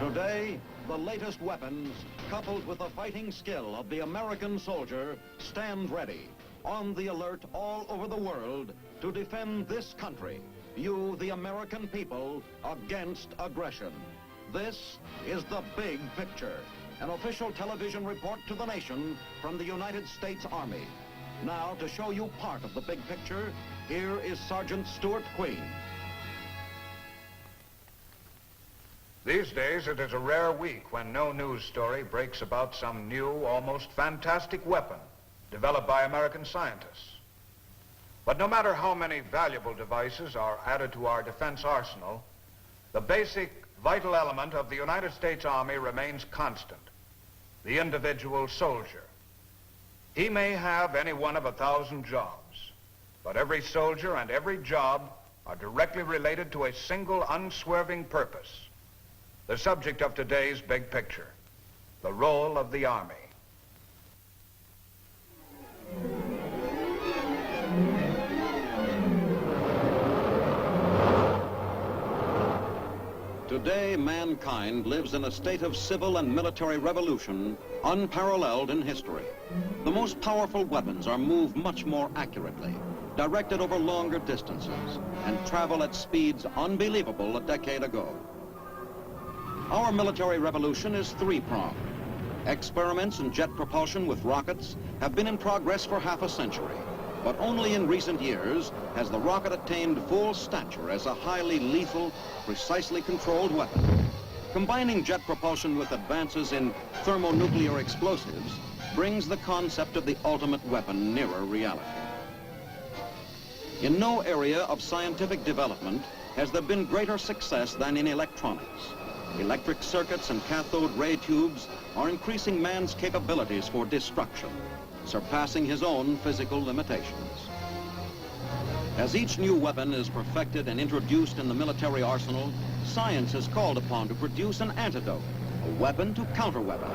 Today, the latest weapons, coupled with the fighting skill of the American soldier, stand ready, on the alert all over the world to defend this country, you, the American people, against aggression. This is the big picture, an official television report to the nation from the United States Army. Now, to show you part of the big picture, here is Sergeant Stuart Queen. These days, it is a rare week when no news story breaks about some new, almost fantastic weapon developed by American scientists. But no matter how many valuable devices are added to our defense arsenal, the basic, vital element of the United States Army remains constant: the individual soldier. He may have any one of 1,000 jobs, but every soldier and every job are directly related to a single unswerving purpose. The subject of today's big picture, the role of the Army. Today, mankind lives in a state of civil and military revolution unparalleled in history. The most powerful weapons are moved much more accurately, directed over longer distances, and travel at speeds unbelievable a decade ago. Our military revolution is three-pronged. Experiments in jet propulsion with rockets have been in progress for half a century, but only in recent years has the rocket attained full stature as a highly lethal, precisely controlled weapon. Combining jet propulsion with advances in thermonuclear explosives brings the concept of the ultimate weapon nearer reality. In no area of scientific development has there been greater success than in electronics. Electric circuits and cathode ray tubes are increasing man's capabilities for destruction, surpassing his own physical limitations. As each new weapon is perfected and introduced in the military arsenal, science is called upon to produce an antidote, a weapon to counter-weapon.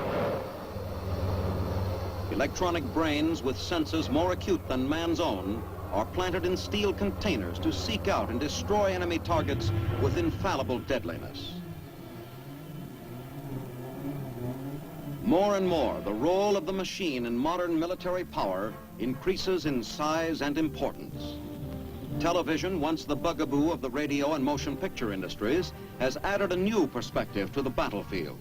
Electronic brains with senses more acute than man's own are planted in steel containers to seek out and destroy enemy targets with infallible deadliness. More and more, the role of the machine in modern military power increases in size and importance. Television, once the bugaboo of the radio and motion picture industries, has added a new perspective to the battlefield.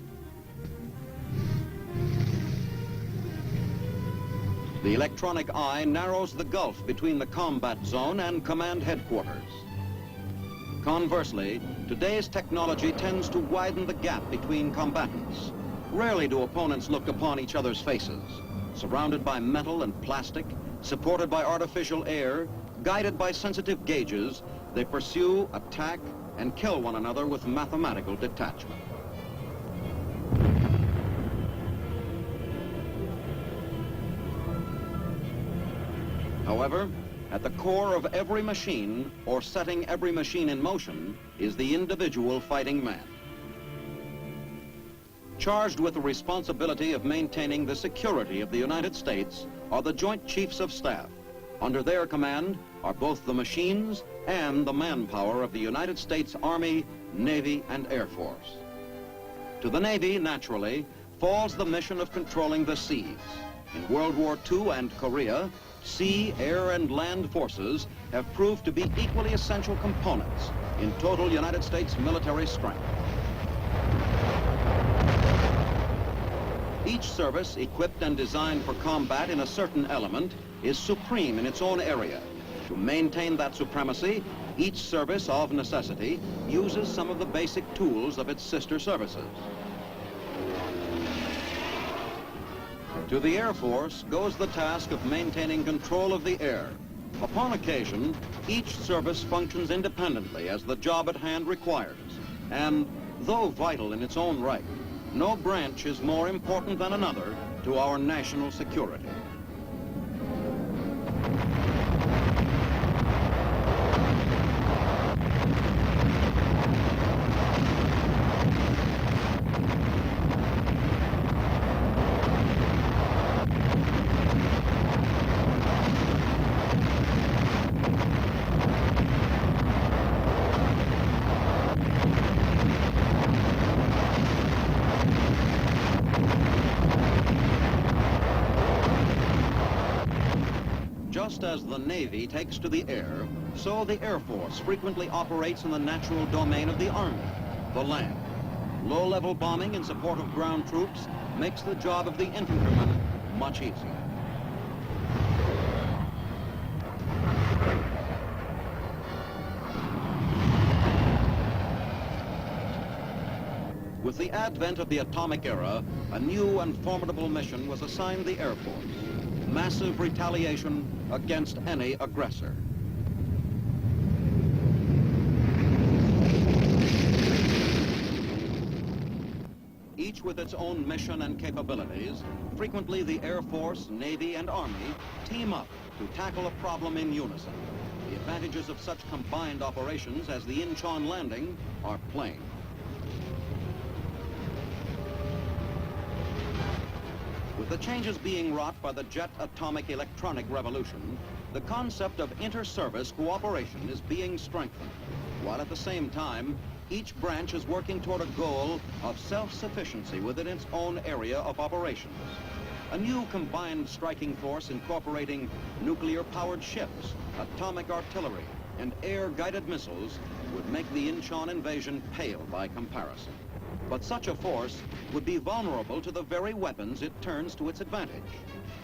The electronic eye narrows the gulf between the combat zone and command headquarters. Conversely, today's technology tends to widen the gap between combatants. Rarely do opponents look upon each other's faces. Surrounded by metal and plastic, supported by artificial air, guided by sensitive gauges, they pursue, attack, and kill one another with mathematical detachment. However, at the core of every machine, or setting every machine in motion, is the individual fighting man. Charged with the responsibility of maintaining the security of the United States are the Joint Chiefs of Staff. Under their command are both the machines and the manpower of the United States Army, Navy, and Air Force. To the Navy, naturally, falls the mission of controlling the seas. In World War II and Korea, sea, air, and land forces have proved to be equally essential components in total United States military strength. Each service, equipped and designed for combat in a certain element, is supreme in its own area. To maintain that supremacy, each service, of necessity, uses some of the basic tools of its sister services. To the Air Force goes the task of maintaining control of the air. Upon occasion, each service functions independently as the job at hand requires. And, though vital in its own right, no branch is more important than another to our national security. Just as the Navy takes to the air, so the Air Force frequently operates in the natural domain of the Army, the land. Low-level bombing in support of ground troops makes the job of the infantryman much easier. With the advent of the atomic era, a new and formidable mission was assigned the Air Force: massive retaliation against any aggressor. Each with its own mission and capabilities, frequently the Air Force, Navy, and Army team up to tackle a problem in unison. The advantages of such combined operations as the Incheon landing are plain. With the changes being wrought by the jet atomic electronic revolution, the concept of inter-service cooperation is being strengthened, while at the same time, each branch is working toward a goal of self-sufficiency within its own area of operations. A new combined striking force incorporating nuclear-powered ships, atomic artillery, and air-guided missiles would make the Incheon invasion pale by comparison. But such a force would be vulnerable to the very weapons it turns to its advantage.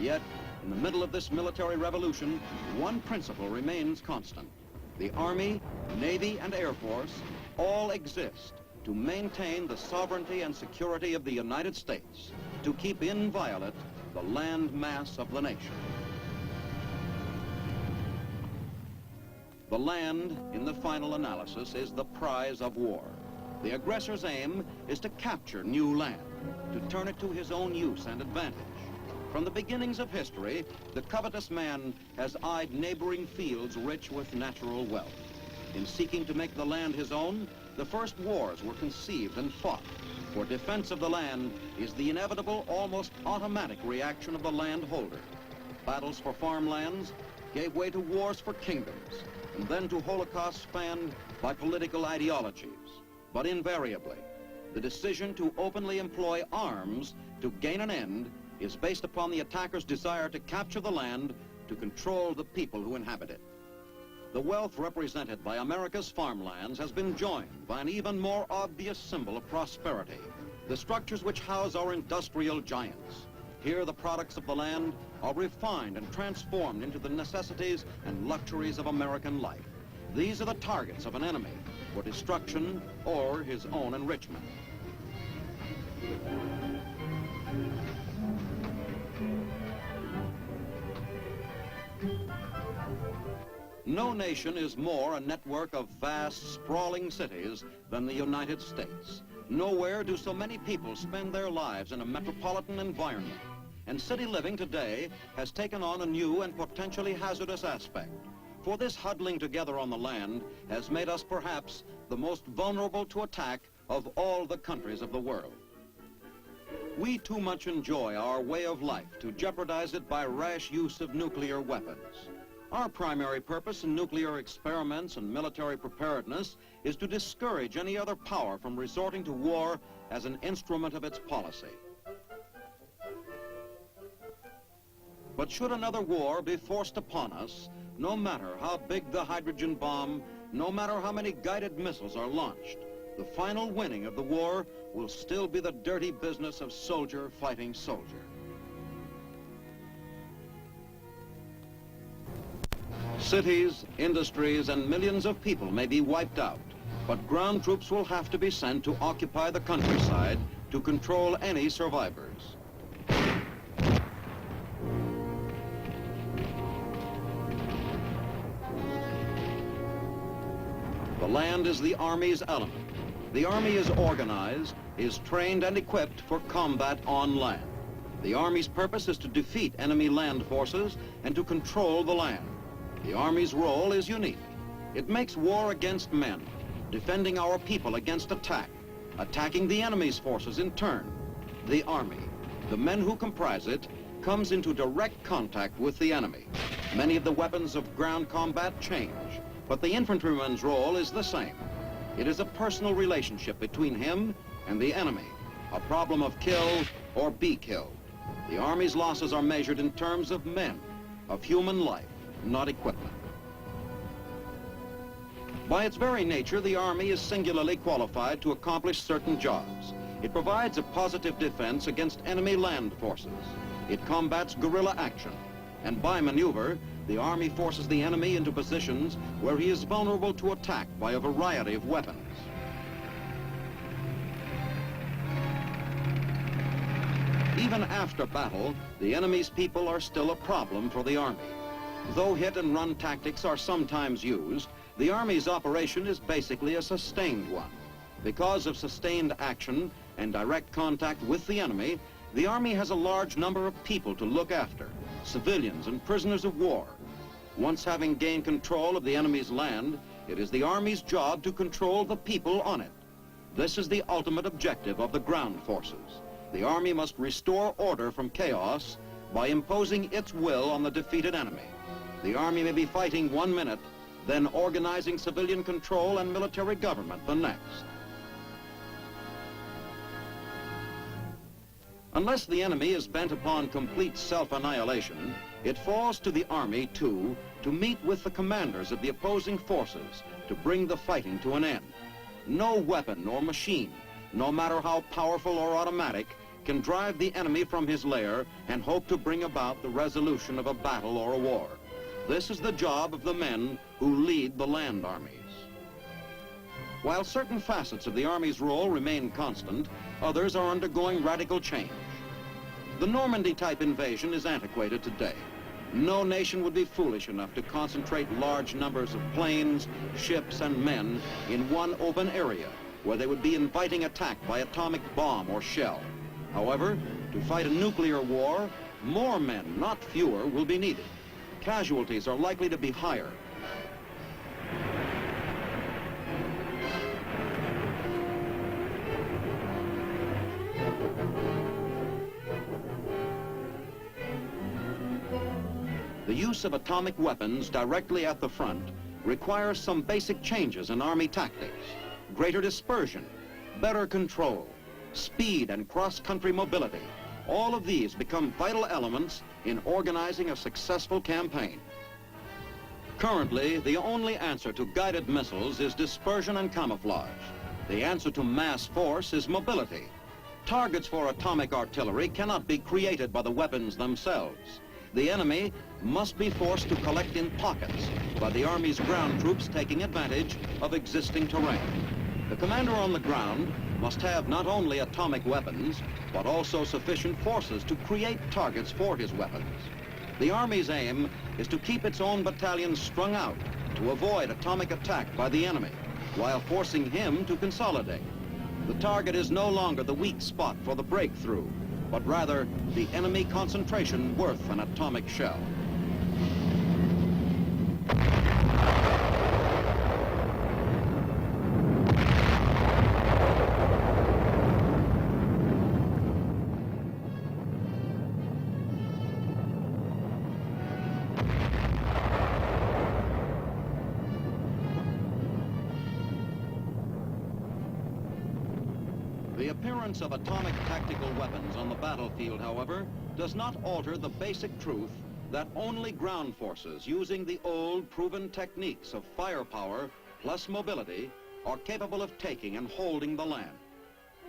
Yet, in the middle of this military revolution, one principle remains constant. The Army, Navy, and Air Force all exist to maintain the sovereignty and security of the United States, to keep inviolate the land mass of the nation. The land, in the final analysis, is the prize of war. The aggressor's aim is to capture new land, to turn it to his own use and advantage. From the beginnings of history, the covetous man has eyed neighboring fields rich with natural wealth. In seeking to make the land his own, the first wars were conceived and fought. For defense of the land is the inevitable, almost automatic reaction of the landholder. Battles for farmlands gave way to wars for kingdoms, and then to holocausts fanned by political ideologies. But invariably, the decision to openly employ arms to gain an end is based upon the attacker's desire to capture the land, to control the people who inhabit it. The wealth represented by America's farmlands has been joined by an even more obvious symbol of prosperity: the structures which house our industrial giants. Here, the products of the land are refined and transformed into the necessities and luxuries of American life. These are the targets of an enemy for destruction or his own enrichment. No nation is more a network of vast, sprawling cities than the United States. Nowhere do so many people spend their lives in a metropolitan environment. And city living today has taken on a new and potentially hazardous aspect. For this huddling together on the land has made us perhaps the most vulnerable to attack of all the countries of the world. We too much enjoy our way of life to jeopardize it by rash use of nuclear weapons. Our primary purpose in nuclear experiments and military preparedness is to discourage any other power from resorting to war as an instrument of its policy. But should another war be forced upon us, no matter how big the hydrogen bomb, no matter how many guided missiles are launched, the final winning of the war will still be the dirty business of soldier fighting soldier. Cities, industries, and millions of people may be wiped out, but ground troops will have to be sent to occupy the countryside to control any survivors. The land is the Army's element. The Army is organized, is trained and equipped for combat on land. The Army's purpose is to defeat enemy land forces and to control the land. The Army's role is unique. It makes war against men, defending our people against attack, attacking the enemy's forces in turn. The Army, the men who comprise it, comes into direct contact with the enemy. Many of the weapons of ground combat change, but the infantryman's role is the same. It is a personal relationship between him and the enemy, a problem of kill or be killed. The Army's losses are measured in terms of men, of human life. not equipment. By its very nature, the Army is singularly qualified to accomplish certain jobs. It provides a positive defense against enemy land forces. It combats guerrilla action, and by maneuver, the Army forces the enemy into positions where he is vulnerable to attack by a variety of weapons. Even after battle, the enemy's people are still a problem for the Army. Though hit-and-run tactics are sometimes used, the Army's operation is basically a sustained one. Because of sustained action and direct contact with the enemy, the Army has a large number of people to look after, civilians and prisoners of war. Once having gained control of the enemy's land, it is the Army's job to control the people on it. This is the ultimate objective of the ground forces. The Army must restore order from chaos by imposing its will on the defeated enemy. The Army may be fighting 1 minute, then organizing civilian control and military government the next. Unless the enemy is bent upon complete self-annihilation, it falls to the Army, too, to meet with the commanders of the opposing forces to bring the fighting to an end. No weapon or machine, no matter how powerful or automatic, can drive the enemy from his lair and hope to bring about the resolution of a battle or a war. This is the job of the men who lead the land armies. While certain facets of the Army's role remain constant, others are undergoing radical change. The Normandy-type invasion is antiquated today. No nation would be foolish enough to concentrate large numbers of planes, ships, and men in one open area where they would be inviting attack by atomic bomb or shell. However, to fight a nuclear war, more men, not fewer, will be needed. Casualties are likely to be higher. The use of atomic weapons directly at the front requires some basic changes in Army tactics: greater dispersion, better control, speed and cross-country mobility. All of these become vital elements in organizing a successful campaign. Currently, the only answer to guided missiles is dispersion and camouflage. The answer to mass force is mobility. Targets for atomic artillery cannot be created by the weapons themselves. The enemy must be forced to collect in pockets by the Army's ground troops taking advantage of existing terrain. The commander on the ground must have not only atomic weapons, but also sufficient forces to create targets for his weapons. The Army's aim is to keep its own battalions strung out to avoid atomic attack by the enemy, while forcing him to consolidate. The target is no longer the weak spot for the breakthrough, but rather the enemy concentration worth an atomic shell. The appearance of atomic tactical weapons on the battlefield, however, does not alter the basic truth that only ground forces using the old proven techniques of firepower plus mobility are capable of taking and holding the land.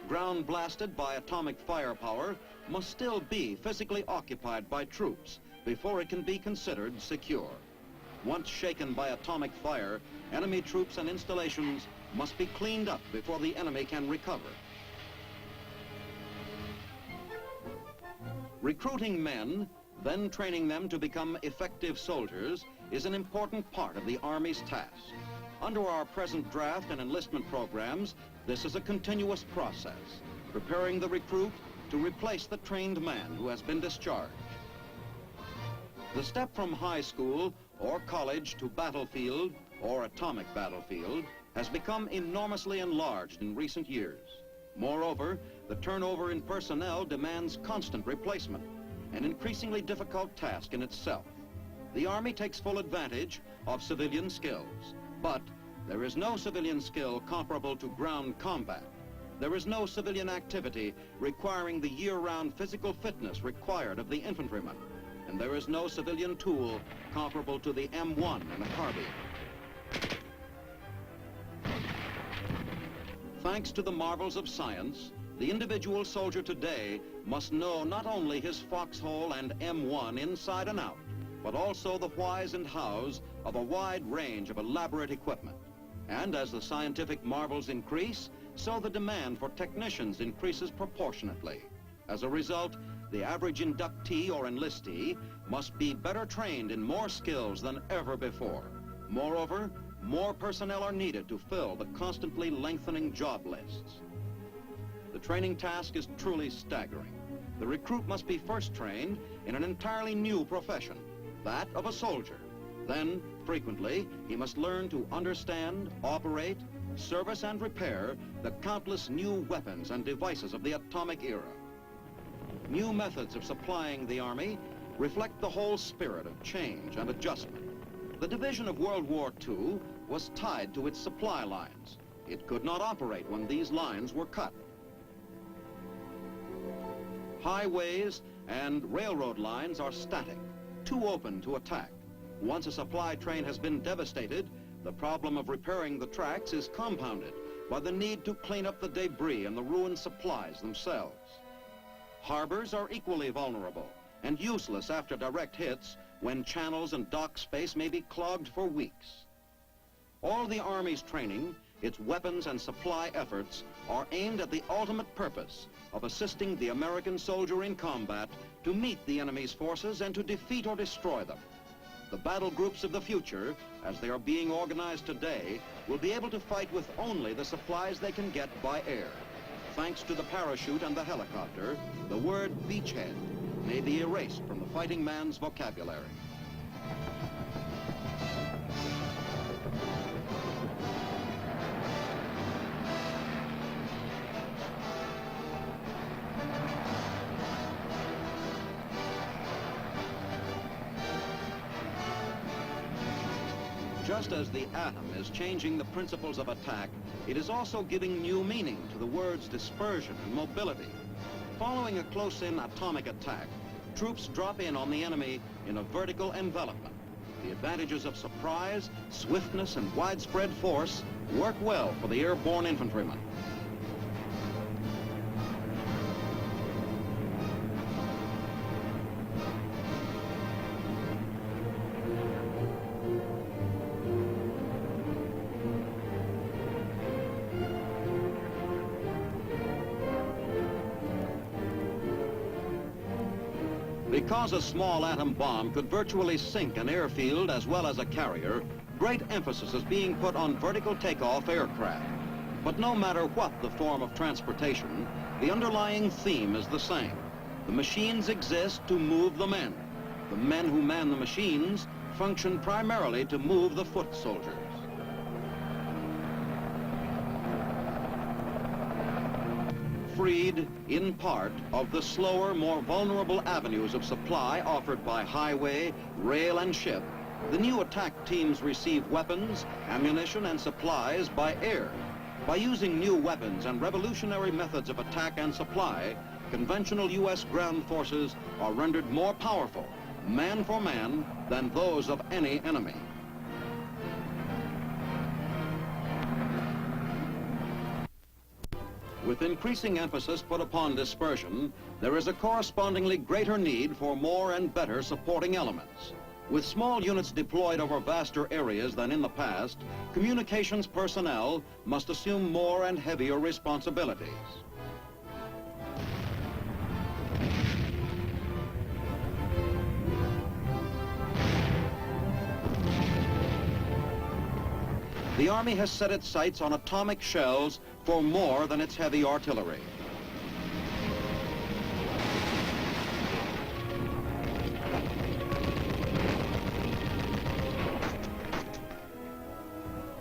Ground blasted by atomic firepower must still be physically occupied by troops before it can be considered secure. Once shaken by atomic fire, enemy troops and installations must be cleaned up before the enemy can recover. Recruiting men, then training them to become effective soldiers, is an important part of the Army's task. Under our present draft and enlistment programs, this is a continuous process, preparing the recruit to replace the trained man who has been discharged. The step from high school or college to battlefield or atomic battlefield has become enormously enlarged in recent years. Moreover, the turnover in personnel demands constant replacement, an increasingly difficult task in itself. The Army takes full advantage of civilian skills, but there is no civilian skill comparable to ground combat. There is no civilian activity requiring the year-round physical fitness required of the infantryman. and there is no civilian tool comparable to the M1 and a carbine. Thanks to the marvels of science, the individual soldier today must know not only his foxhole and M1 inside and out, but also the whys and hows of a wide range of elaborate equipment. And as the scientific marvels increase, so the demand for technicians increases proportionately. As a result, the average inductee or enlistee must be better trained in more skills than ever before. Moreover, more personnel are needed to fill the constantly lengthening job lists. The training task is truly staggering. The recruit must be first trained in an entirely new profession, that of a soldier. Then, frequently, he must learn to understand, operate, service, and repair the countless new weapons and devices of the atomic era. New methods of supplying the Army reflect the whole spirit of change and adjustment. The division of World War II was tied to its supply lines. It could not operate when these lines were cut. Highways and railroad lines are static, too open to attack. Once a supply train has been devastated, the problem of repairing the tracks is compounded by the need to clean up the debris and the ruined supplies themselves. Harbors are equally vulnerable and useless after direct hits when channels and dock space may be clogged for weeks. All the Army's training, its weapons and supply efforts are aimed at the ultimate purpose of assisting the American soldier in combat to meet the enemy's forces and to defeat or destroy them. The battle groups of the future, as they are being organized today, will be able to fight with only the supplies they can get by air. Thanks to the parachute and the helicopter, the word beachhead may be erased from the fighting man's vocabulary. Just as the atom is changing the principles of attack, it is also giving new meaning to the words dispersion and mobility. Following a close-in atomic attack, troops drop in on the enemy in a vertical envelopment. The advantages of surprise, swiftness, and widespread force work well for the airborne infantryman. Because a small atom bomb could virtually sink an airfield as well as a carrier, great emphasis is being put on vertical takeoff aircraft. But no matter what the form of transportation, the underlying theme is the same. The machines exist to move the men. The men who man the machines function primarily to move the foot soldiers. Freed, in part, of the slower, more vulnerable avenues of supply offered by highway, rail, and ship, the new attack teams receive weapons, ammunition, and supplies by air. By using new weapons and revolutionary methods of attack and supply, conventional U.S. ground forces are rendered more powerful, man for man, than those of any enemy. With increasing emphasis put upon dispersion, there is a correspondingly greater need for more and better supporting elements. With small units deployed over vaster areas than in the past, communications personnel must assume more and heavier responsibilities. The Army has set its sights on atomic shells for more than its heavy artillery.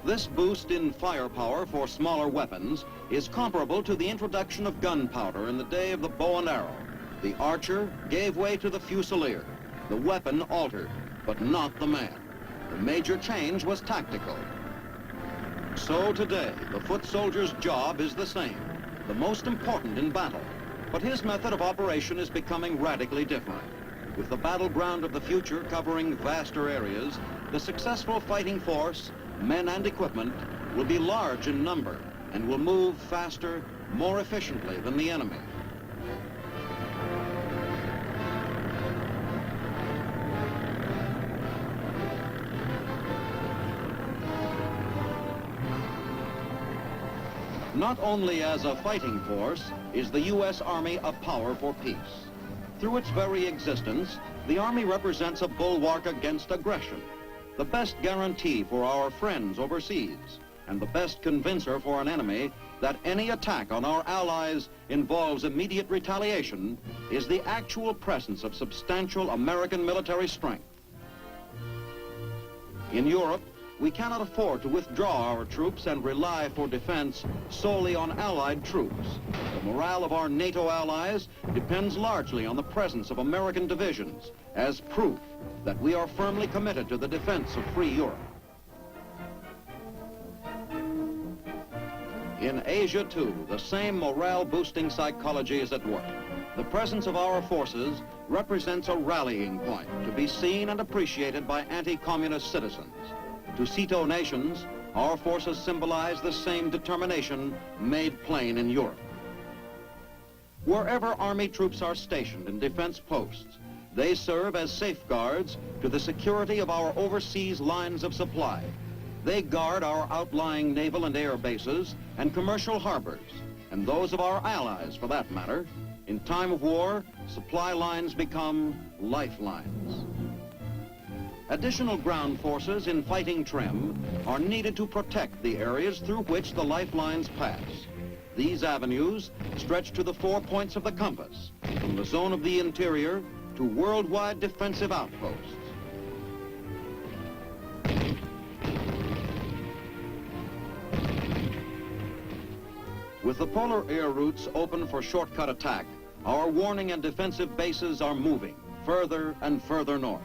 This boost in firepower for smaller weapons is comparable to the introduction of gunpowder in the day of the bow and arrow. The archer gave way to the fusilier. The weapon altered, but not the man. The major change was tactical. So today, the foot soldier's job is the same, the most important in battle. But his method of operation is becoming radically different. With the battleground of the future covering vaster areas, the successful fighting force, men and equipment, will be large in number and will move faster, more efficiently than the enemy. Not only as a fighting force is the U.S. Army a power for peace. Through its very existence, the Army represents a bulwark against aggression, the best guarantee for our friends overseas, and the best convincer for an enemy that any attack on our allies involves immediate retaliation is the actual presence of substantial American military strength. In Europe, we cannot afford to withdraw our troops and rely for defense solely on Allied troops. The morale of our NATO allies depends largely on the presence of American divisions as proof that we are firmly committed to the defense of free Europe. In Asia, too, the same morale-boosting psychology is at work. The presence of our forces represents a rallying point to be seen and appreciated by anti-communist citizens. To CETO nations, our forces symbolize the same determination made plain in Europe. Wherever Army troops are stationed in defense posts, they serve as safeguards to the security of our overseas lines of supply. They guard our outlying naval and air bases and commercial harbors, and those of our allies, for that matter. In time of war, supply lines become lifelines. Additional ground forces in fighting trim are needed to protect the areas through which the lifelines pass. These avenues stretch to the 4 points of the compass, from the zone of the interior to worldwide defensive outposts. With the polar air routes open for shortcut attack, our warning and defensive bases are moving further and further north.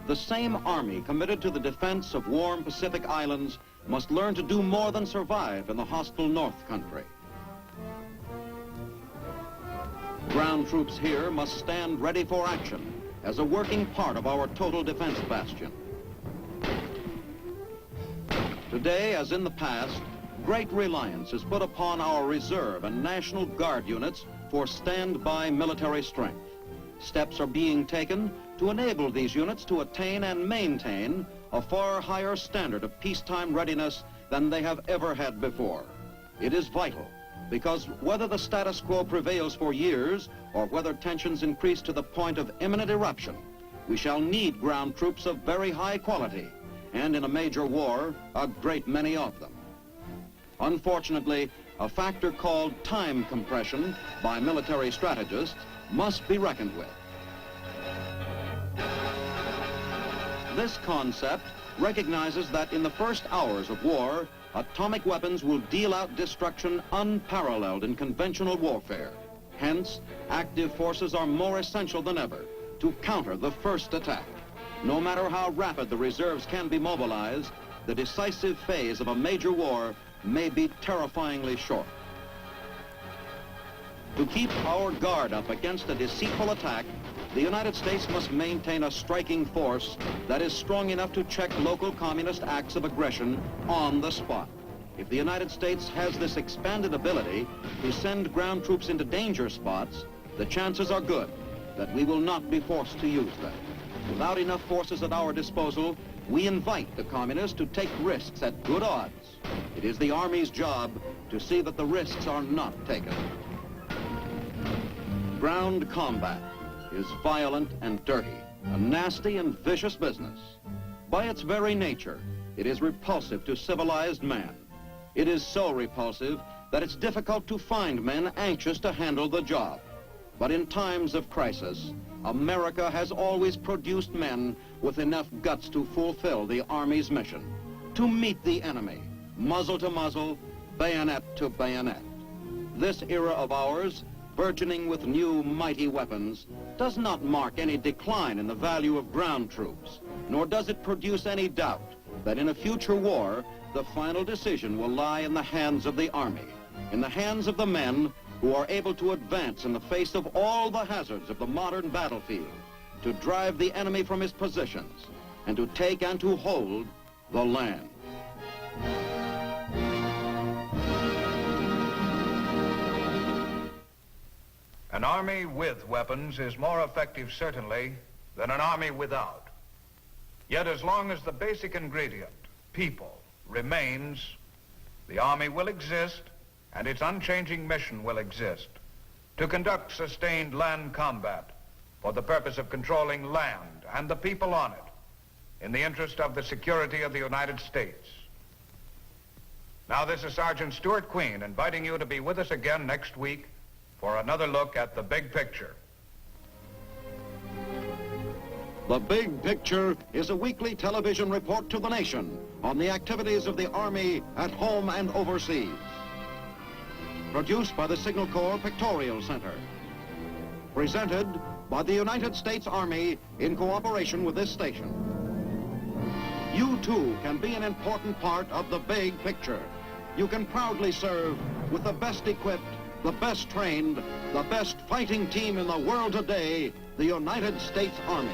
The same Army committed to the defense of warm Pacific islands must learn to do more than survive in the hostile North Country. Ground troops here must stand ready for action as a working part of our total defense bastion. Today, as in the past, great reliance is put upon our reserve and National Guard units for standby military strength. Steps are being taken to enable these units to attain and maintain a far higher standard of peacetime readiness than they have ever had before. It is vital, because whether the status quo prevails for years or whether tensions increase to the point of imminent eruption, we shall need ground troops of very high quality, and in a major war, a great many of them. Unfortunately, a factor called time compression by military strategists must be reckoned with. This concept recognizes that in the first hours of war, atomic weapons will deal out destruction unparalleled in conventional warfare. Hence, active forces are more essential than ever to counter the first attack. No matter how rapid the reserves can be mobilized, the decisive phase of a major war may be terrifyingly short. To keep our guard up against a deceitful attack, the United States must maintain a striking force that is strong enough to check local communist acts of aggression on the spot. If the United States has this expanded ability to send ground troops into danger spots, the chances are good that we will not be forced to use them. Without enough forces at our disposal, we invite the communists to take risks at good odds. It is the Army's job to see that the risks are not taken. Ground combat is violent and dirty, a nasty and vicious business. By its very nature, it is repulsive to civilized man. It is so repulsive that it's difficult to find men anxious to handle the job. But in times of crisis, America has always produced men with enough guts to fulfill the Army's mission, to meet the enemy, muzzle to muzzle, bayonet to bayonet. This era of ours, burgeoning with new mighty weapons, does not mark any decline in the value of ground troops, nor does it produce any doubt that in a future war, the final decision will lie in the hands of the Army, in the hands of the men who are able to advance in the face of all the hazards of the modern battlefield, to drive the enemy from his positions and to take and to hold the land. An army with weapons is more effective, certainly, than an army without. Yet as long as the basic ingredient, people, remains, the army will exist and its unchanging mission will exist to conduct sustained land combat for the purpose of controlling land and the people on it in the interest of the security of the United States. Now, this is Sergeant Stuart Queen inviting you to be with us again next week for another look at the big picture. The Big Picture is a weekly television report to the nation on the activities of the Army at home and overseas. Produced by the Signal Corps Pictorial Center. Presented by the United States Army in cooperation with this station. You too can be an important part of the Big Picture. You can proudly serve with the best equipped, the best trained, the best fighting team in the world today, the United States Army.